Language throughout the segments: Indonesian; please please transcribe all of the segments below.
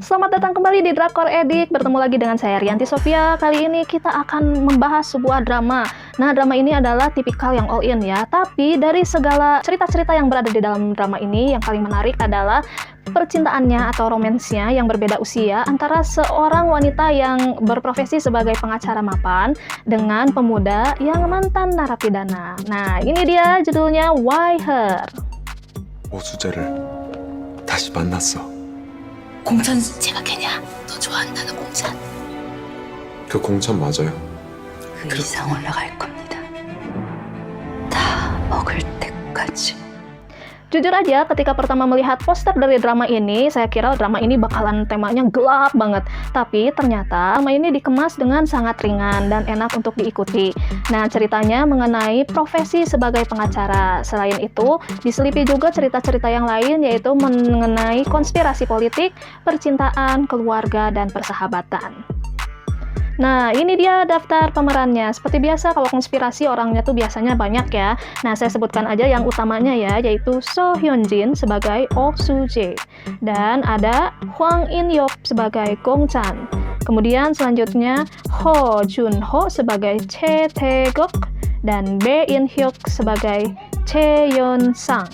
Selamat datang kembali di Drakor Edik. Bertemu lagi dengan saya Rianti Sofia. Kali ini kita akan membahas sebuah drama. Nah, drama ini adalah tipikal yang all in ya. Tapi dari segala cerita-cerita yang berada di dalam drama ini, yang paling menarik adalah percintaannya atau romansnya yang berbeda usia antara seorang wanita yang berprofesi sebagai pengacara mapan dengan pemuda yang mantan narapidana. Nah, ini dia judulnya Why Her. 오수재를 다시 만났어. 공찬 제가 걔냐? 너 좋아한다는 공찬. 그 공천 맞아요. 그 이상 올라갈 겁니다. 다 먹을 때까지. Jujur aja, ketika pertama melihat poster dari drama ini, saya kira drama ini bakalan temanya gelap banget. Tapi ternyata drama ini dikemas dengan sangat ringan dan enak untuk diikuti. Nah, ceritanya mengenai profesi sebagai pengacara. Selain itu, diselipi juga cerita-cerita yang lain, yaitu mengenai konspirasi politik, percintaan, keluarga, dan persahabatan. Nah, ini dia daftar pemerannya. Seperti biasa, kalau konspirasi orangnya tuh biasanya banyak ya. Nah, saya sebutkan aja yang utamanya ya, yaitu So Hyun Jin sebagai Oh Soo Jae. Dan ada Hwang In Yeop sebagai Gong Chan. Kemudian selanjutnya Ho Jun Ho sebagai Che Tae Guk. Dan Bae In Hyuk sebagai Che Yeon Sang.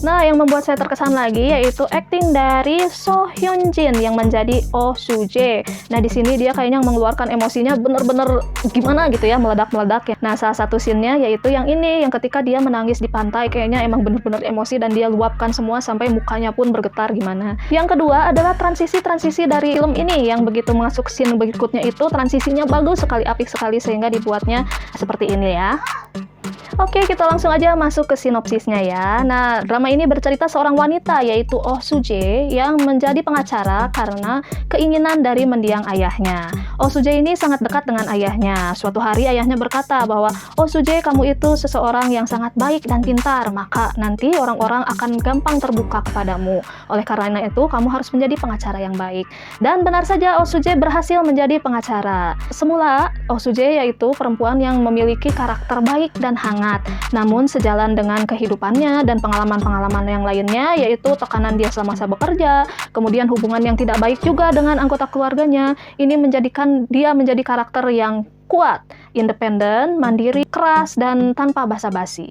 Nah, yang membuat saya terkesan lagi yaitu akting dari So Hyun Jin yang menjadi Oh Soo Jae. Nah, di sini dia kayaknya mengeluarkan emosinya bener-bener gimana gitu ya, meledak-meledak ya. Nah, salah satu scene-nya yaitu yang ini, yang ketika dia menangis di pantai, kayaknya emang bener-bener emosi dan dia luapkan semua sampai mukanya pun bergetar gimana. Yang kedua adalah transisi-transisi dari film ini yang begitu masuk scene berikutnya itu transisinya bagus sekali, apik sekali sehingga dibuatnya seperti ini ya. Oke, kita langsung aja masuk ke sinopsisnya ya. Nah, drama ini bercerita seorang wanita yaitu Oh Soo Jae yang menjadi pengacara karena keinginan dari mendiang ayahnya. Oh Soo Jae ini sangat dekat dengan ayahnya. Suatu hari ayahnya berkata bahwa, "Oh Soo Jae, kamu itu seseorang yang sangat baik dan pintar, maka nanti orang-orang akan gampang terbuka kepadamu. Oleh karena itu, kamu harus menjadi pengacara yang baik." Dan benar saja Oh Soo Jae berhasil menjadi pengacara. Semula, Oh Soo Jae yaitu perempuan yang memiliki karakter baik dan hangat. Namun sejalan dengan kehidupannya dan pengalaman-pengalaman yang lainnya, yaitu tekanan dia semasa bekerja, kemudian hubungan yang tidak baik juga dengan anggota keluarganya, ini menjadikan dia menjadi karakter yang kuat, independen, mandiri, keras, dan tanpa basa-basi.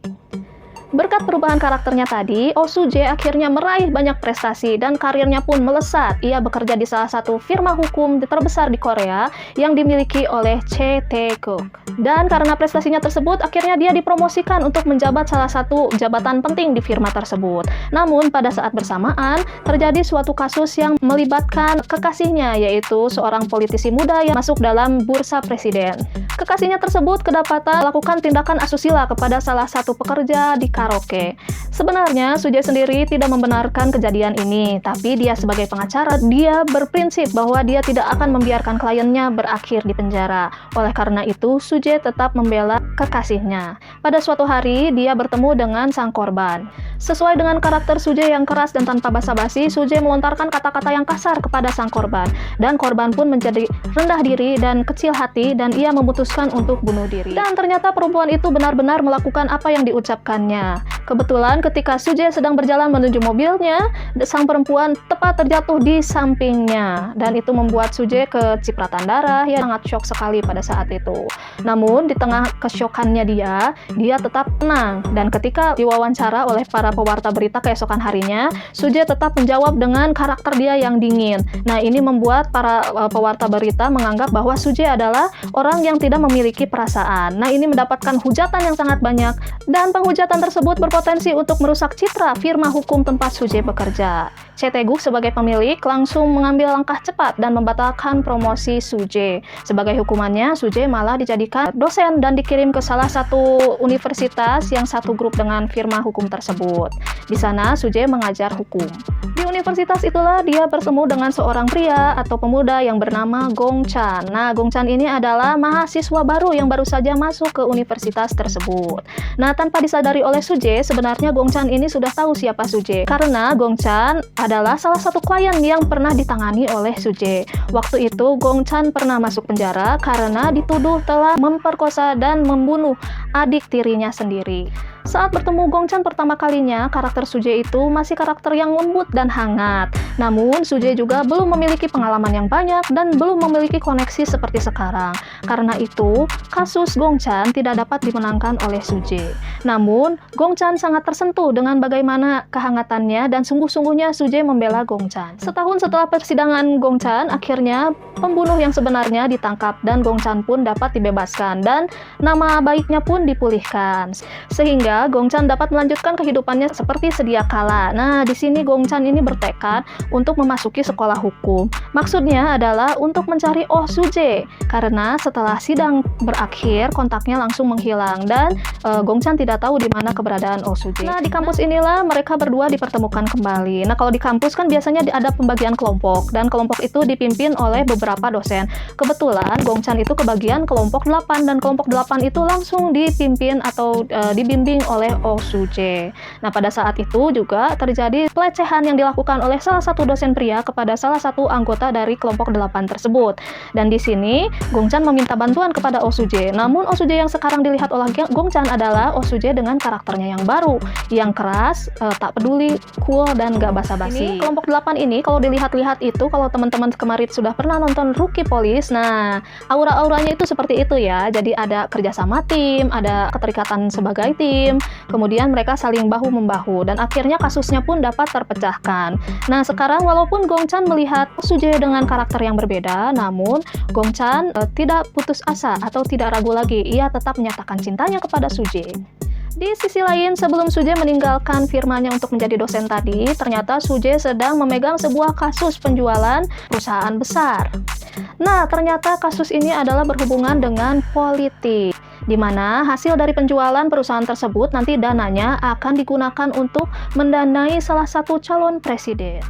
Berkat perubahan karakternya tadi, Oh Soo Jae akhirnya meraih banyak prestasi dan karirnya pun melesat. Ia bekerja di salah satu firma hukum terbesar di Korea yang dimiliki oleh Che Tae Guk. Dan karena prestasinya tersebut, akhirnya dia dipromosikan untuk menjabat salah satu jabatan penting di firma tersebut. Namun, pada saat bersamaan, terjadi suatu kasus yang melibatkan kekasihnya, yaitu seorang politisi muda yang masuk dalam bursa presiden. Kekasihnya tersebut kedapatan melakukan tindakan asusila kepada salah satu pekerja di karaoke. Sebenarnya, Soo Jae sendiri tidak membenarkan kejadian ini, tapi dia sebagai pengacara, dia berprinsip bahwa dia tidak akan membiarkan kliennya berakhir di penjara. Oleh karena itu, Soo Jae tetap membela kekasihnya. Pada suatu hari, dia bertemu dengan sang korban. Sesuai dengan karakter Soo Jae yang keras dan tanpa basa-basi, Soo Jae melontarkan kata-kata yang kasar kepada sang korban. Dan korban pun menjadi rendah diri dan kecil hati, dan ia memutuskan untuk bunuh diri. Dan ternyata perempuan itu benar-benar melakukan apa yang diucapkannya. Kebetulan ketika Soo Jae sedang berjalan menuju mobilnya, sang perempuan tepat terjatuh di sampingnya. Dan itu membuat Soo Jae kecipratan darah, ya sangat syok sekali pada saat itu. Namun di tengah kesyokannya dia tetap tenang. Dan ketika diwawancara oleh para pewarta berita keesokan harinya, Soo Jae tetap menjawab dengan karakter dia yang dingin. Nah, ini membuat para pewarta berita menganggap bahwa Soo Jae adalah orang yang tidak memiliki perasaan. Nah, ini mendapatkan hujatan yang sangat banyak. Dan penghujatan tersebut berpotensi untuk merusak citra firma hukum tempat Soo Jae bekerja. Che Tae Guk sebagai pemilik langsung mengambil langkah cepat dan membatalkan promosi Soo Jae. Sebagai hukumannya, Soo Jae malah dijadikan dosen dan dikirim ke salah satu universitas yang satu grup dengan firma hukum tersebut. Di sana, Soo Jae mengajar hukum. Di universitas itulah dia bertemu dengan seorang pria atau pemuda yang bernama Gong Chan. Nah, Gong Chan ini adalah mahasiswa baru yang baru saja masuk ke universitas tersebut. Nah, tanpa disadari oleh Soo Jae, sebenarnya Gong Chan ini sudah tahu siapa Soo Jae. Karena Gong Chan adalah salah satu klien yang pernah ditangani oleh Soo Jae. Waktu itu, Gong Chan pernah masuk penjara karena dituduh telah memperkosa dan membunuh adik tirinya sendiri. Saat bertemu Gongchan pertama kalinya, karakter Suje itu masih karakter yang lembut dan hangat. Namun, Suje juga belum memiliki pengalaman yang banyak dan belum memiliki koneksi seperti sekarang. Karena itu, kasus Gongchan tidak dapat dimenangkan oleh Suje. Namun, Gongchan sangat tersentuh dengan bagaimana kehangatannya dan sungguh-sungguhnya Suje membela Gongchan. Setahun setelah persidangan Gongchan, akhirnya pembunuh yang sebenarnya ditangkap dan Gongchan pun dapat dibebaskan dan nama baiknya pun dipulihkan. Sehingga Gongchan dapat melanjutkan kehidupannya seperti sedia kala. Nah, di sini Gongchan ini bertekad untuk memasuki sekolah hukum. Maksudnya adalah untuk mencari Oh Suje, karena setelah sidang berakhir kontaknya langsung menghilang dan Gongchan tidak tahu di mana keberadaan Oh Suje. Nah, di kampus inilah mereka berdua dipertemukan kembali. Nah, kalau di kampus kan biasanya ada pembagian kelompok dan kelompok itu dipimpin oleh beberapa dosen. Kebetulan Gongchan itu kebagian kelompok 8 dan kelompok 8 itu langsung dipimpin atau dibimbing oleh Oh Suje. Nah, pada saat itu juga terjadi pelecehan yang dilakukan oleh salah satu dosen pria kepada salah satu anggota dari kelompok 8 tersebut. Dan di sini Gongchan meminta bantuan kepada Oh Suje. Namun Oh Suje yang sekarang dilihat oleh Gongchan adalah Oh Suje dengan karakternya yang baru, yang keras, tak peduli, cool dan gak basa-basi. Kelompok 8 ini kalau dilihat-lihat itu, kalau teman-teman kemarin sudah pernah nonton Rookie Police, nah aura-auranya itu seperti itu ya. Jadi ada kerjasama tim, ada keterikatan sebagai tim, kemudian mereka saling bahu-membahu dan akhirnya kasusnya pun dapat terpecahkan. Nah, sekarang walaupun Gongchan melihat Suje dengan karakter yang berbeda, namun Gongchan tidak putus asa atau tidak ragu lagi. Ia tetap menyatakan cintanya kepada Suje. Di sisi lain, sebelum Suje meninggalkan firmanya untuk menjadi dosen tadi, ternyata Suje sedang memegang sebuah kasus penjualan perusahaan besar. Nah, ternyata kasus ini adalah berhubungan dengan politik, di mana hasil dari penjualan perusahaan tersebut nanti dananya akan digunakan untuk mendanai salah satu calon presiden.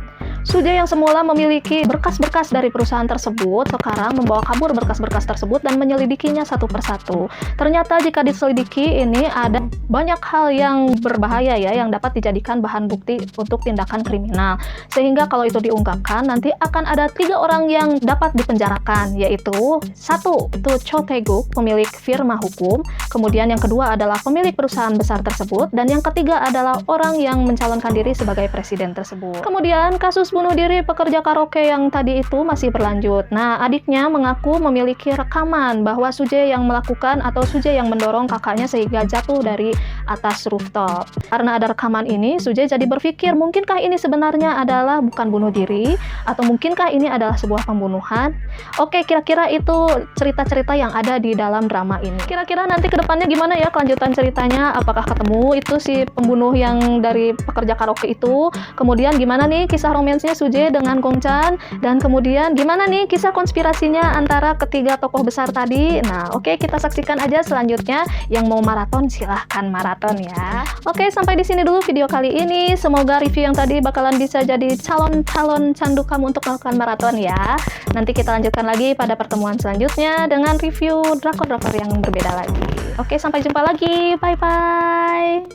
Suje yang semula memiliki berkas-berkas dari perusahaan tersebut, sekarang membawa kabur berkas-berkas tersebut dan menyelidikinya satu persatu. Ternyata jika diselidiki ini ada banyak hal yang berbahaya ya, yang dapat dijadikan bahan bukti untuk tindakan kriminal. Sehingga kalau itu diungkapkan, nanti akan ada 3 orang yang dapat dipenjarakan, yaitu 1. Itu Cho Tae-guk, pemilik firma hukum. Kemudian yang kedua adalah pemilik perusahaan besar tersebut. Dan yang ketiga adalah orang yang mencalonkan diri sebagai presiden tersebut. Kemudian kasus bunuh diri pekerja karaoke yang tadi itu masih berlanjut. Nah, adiknya mengaku memiliki rekaman bahwa Suje yang melakukan atau Suje yang mendorong kakaknya sehingga jatuh dari atas rooftop. Karena ada rekaman ini, Suje jadi berpikir, mungkinkah ini sebenarnya adalah bukan bunuh diri? Atau mungkinkah ini adalah sebuah pembunuhan? Oke, kira-kira itu cerita-cerita yang ada di dalam drama ini. Kira-kira nanti kedepannya gimana ya kelanjutan ceritanya? Apakah ketemu itu si pembunuh yang dari pekerja karaoke itu? Kemudian gimana nih kisah romansnya Suje dengan Gongchan, dan kemudian gimana nih kisah konspirasinya antara ketiga tokoh besar tadi. Nah, oke, kita saksikan aja selanjutnya. Yang mau maraton silahkan maraton ya. Oke, sampai di sini dulu video kali ini. Semoga review yang tadi bakalan bisa jadi calon-calon candu kamu untuk melakukan maraton ya. Nanti kita lanjutkan lagi pada pertemuan selanjutnya dengan review drakor-drakor yang berbeda lagi. Oke, sampai jumpa lagi. Bye bye.